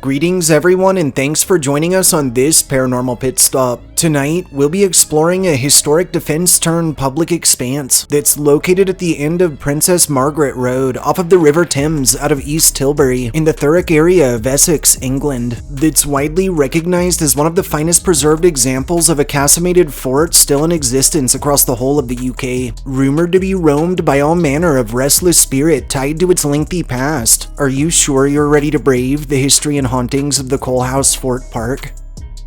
Greetings everyone, and thanks for joining us on this paranormal pit stop. Tonight, we'll be exploring a historic defense-turned-public expanse that's located at the end of Princess Margaret Road off of the River Thames out of East Tilbury in the Thurrock area of Essex, England. It's widely recognized as one of the finest preserved examples of a casemated fort still in existence across the whole of the UK, rumored to be roamed by all manner of restless spirit tied to its lengthy past. Are you sure you're ready to brave the history and hauntings of the Coalhouse Fort Park?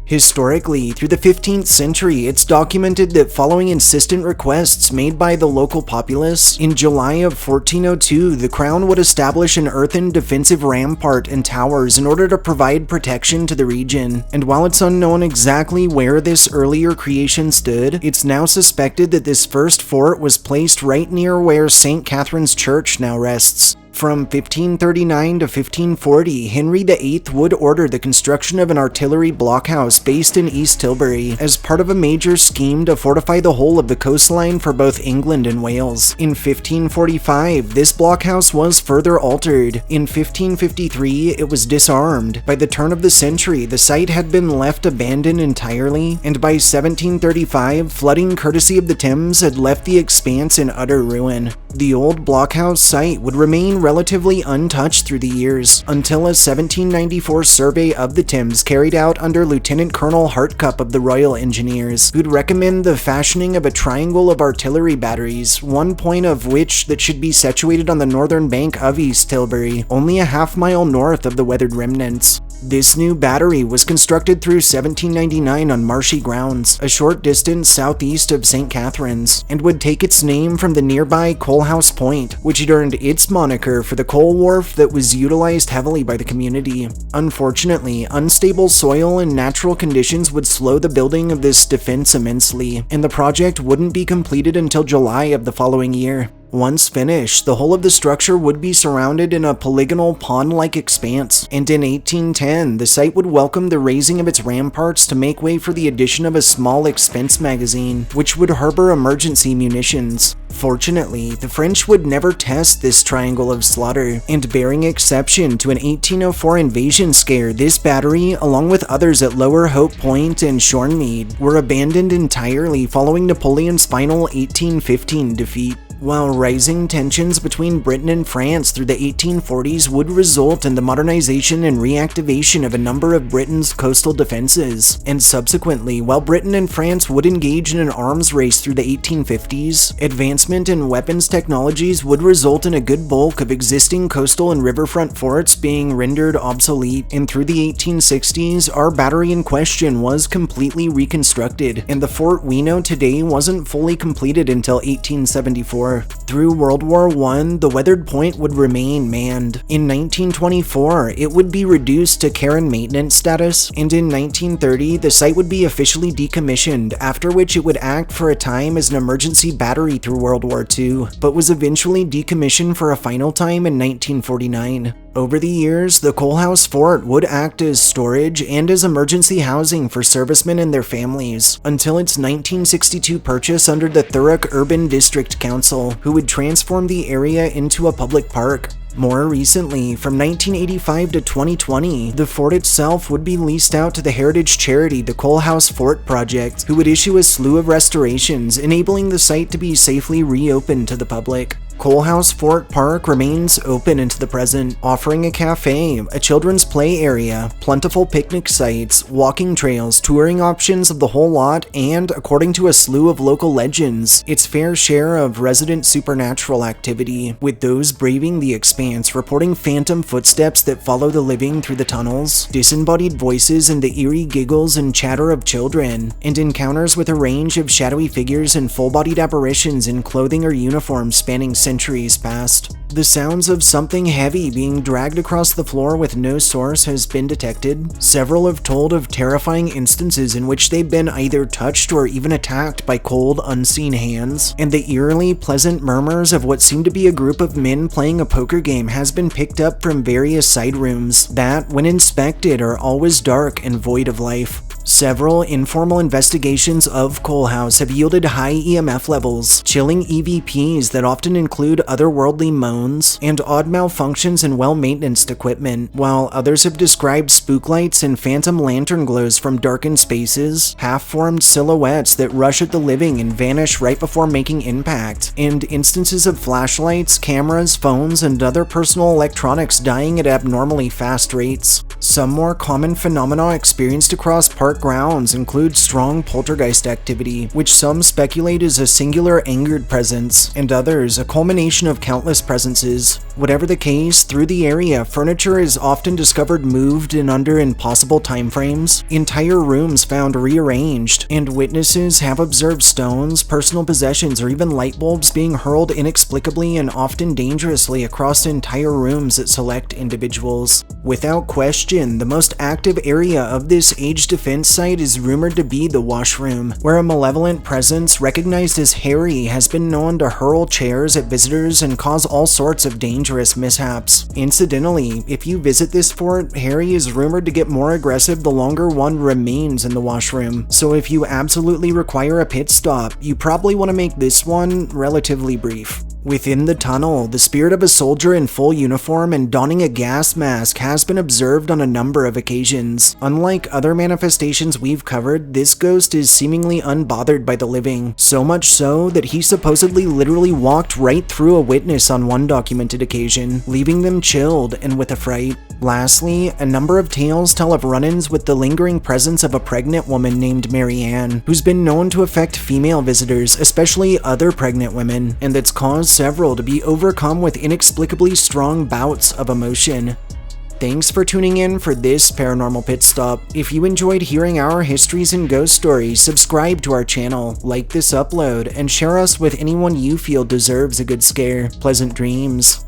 Historically, through the 15th century, it's documented that following insistent requests made by the local populace, in July of 1402, the crown would establish an earthen defensive rampart and towers in order to provide protection to the region. And while it's unknown exactly where this earlier creation stood, it's now suspected that this first fort was placed right near where St. Catherine's Church now rests. From 1539 to 1540, Henry VIII would order the construction of an artillery blockhouse based in East Tilbury as part of a major scheme to fortify the whole of the coastline for both England and Wales. In 1545, this blockhouse was further altered. In 1553, it was disarmed. By the turn of the century, the site had been left abandoned entirely, and by 1735, flooding courtesy of the Thames had left the expanse in utter ruin. The old blockhouse site would remain relatively untouched through the years, until a 1794 survey of the Thames carried out under Lieutenant Colonel Hartcup of the Royal Engineers, who'd recommend the fashioning of a triangle of artillery batteries, one point of which that should be situated on the northern bank of East Tilbury, only a half-mile north of the weathered remnants. This new battery was constructed through 1799 on marshy grounds, a short distance southeast of St. Catherine's, and would take its name from the nearby Coalhouse Point, which had earned its moniker for the coal wharf that was utilized heavily by the community. Unfortunately, unstable soil and natural conditions would slow the building of this defense immensely, and the project wouldn't be completed until July of the following year. Once finished, the whole of the structure would be surrounded in a polygonal pond-like expanse, and in 1810, the site would welcome the raising of its ramparts to make way for the addition of a small expense magazine, which would harbor emergency munitions. Fortunately, the French would never test this triangle of slaughter, and bearing exception to an 1804 invasion scare, this battery, along with others at Lower Hope Point and Shornmead, were abandoned entirely following Napoleon's final 1815 defeat. While rising tensions between Britain and France through the 1840s would result in the modernization and reactivation of a number of Britain's coastal defenses, and subsequently, while Britain and France would engage in an arms race through the 1850s, advancement in weapons technologies would result in a good bulk of existing coastal and riverfront forts being rendered obsolete, and through the 1860s, our battery in question was completely reconstructed, and the fort we know today wasn't fully completed until 1874. Through World War I, the weathered point would remain manned. In 1924, it would be reduced to care and maintenance status, and in 1930, the site would be officially decommissioned, after which it would act for a time as an emergency battery through World War II, but was eventually decommissioned for a final time in 1949. Over the years, the Coalhouse Fort would act as storage and as emergency housing for servicemen and their families, until its 1962 purchase under the Thurrock Urban District Council, who would transform the area into a public park. More recently, from 1985 to 2020, the fort itself would be leased out to the heritage charity the Coalhouse Fort Project, who would issue a slew of restorations, enabling the site to be safely reopened to the public. Coalhouse Fort Park remains open into the present, offering a cafe, a children's play area, plentiful picnic sites, walking trails, touring options of the whole lot, and, according to a slew of local legends, its fair share of resident supernatural activity, with those braving the expanse reporting phantom footsteps that follow the living through the tunnels, disembodied voices and the eerie giggles and chatter of children, and encounters with a range of shadowy figures and full-bodied apparitions in clothing or uniforms spanning centuries past. The sounds of something heavy being dragged across the floor with no source has been detected. Several have told of terrifying instances in which they've been either touched or even attacked by cold, unseen hands, and the eerily pleasant murmurs of what seem to be a group of men playing a poker game has been picked up from various side rooms that, when inspected, are always dark and void of life. Several informal investigations of Coalhouse have yielded high EMF levels, chilling EVPs that often include otherworldly moans, and odd malfunctions in well-maintained equipment, while others have described spook lights and phantom lantern glows from darkened spaces, half-formed silhouettes that rush at the living and vanish right before making impact, and instances of flashlights, cameras, phones, and other personal electronics dying at abnormally fast rates. Some more common phenomena experienced across park grounds include strong poltergeist activity, which some speculate is a singular angered presence, and others a culmination of countless presences. Whatever the case, through the area, furniture is often discovered moved in under impossible timeframes, entire rooms found rearranged, and witnesses have observed stones, personal possessions, or even light bulbs being hurled inexplicably and often dangerously across entire rooms at select individuals. Without question, the most active area of this age defense site is rumored to be the washroom, where a malevolent presence recognized as Harry has been known to hurl chairs at visitors and cause all sorts of dangerous mishaps. Incidentally, if you visit this fort, Harry is rumored to get more aggressive the longer one remains in the washroom, so if you absolutely require a pit stop, you probably want to make this one relatively brief. Within the tunnel, the spirit of a soldier in full uniform and donning a gas mask has been observed on a number of occasions. Unlike other manifestations we've covered, this ghost is seemingly unbothered by the living, so much so that he supposedly literally walked right through a witness on one documented occasion, leaving them chilled and with a fright. Lastly, a number of tales tell of run-ins with the lingering presence of a pregnant woman named Mary Ann, who's been known to affect female visitors, especially other pregnant women, and that's caused several to be overcome with inexplicably strong bouts of emotion. Thanks for tuning in for this Paranormal Pit Stop. If you enjoyed hearing our histories and ghost stories, subscribe to our channel, like this upload, and share us with anyone you feel deserves a good scare. Pleasant dreams.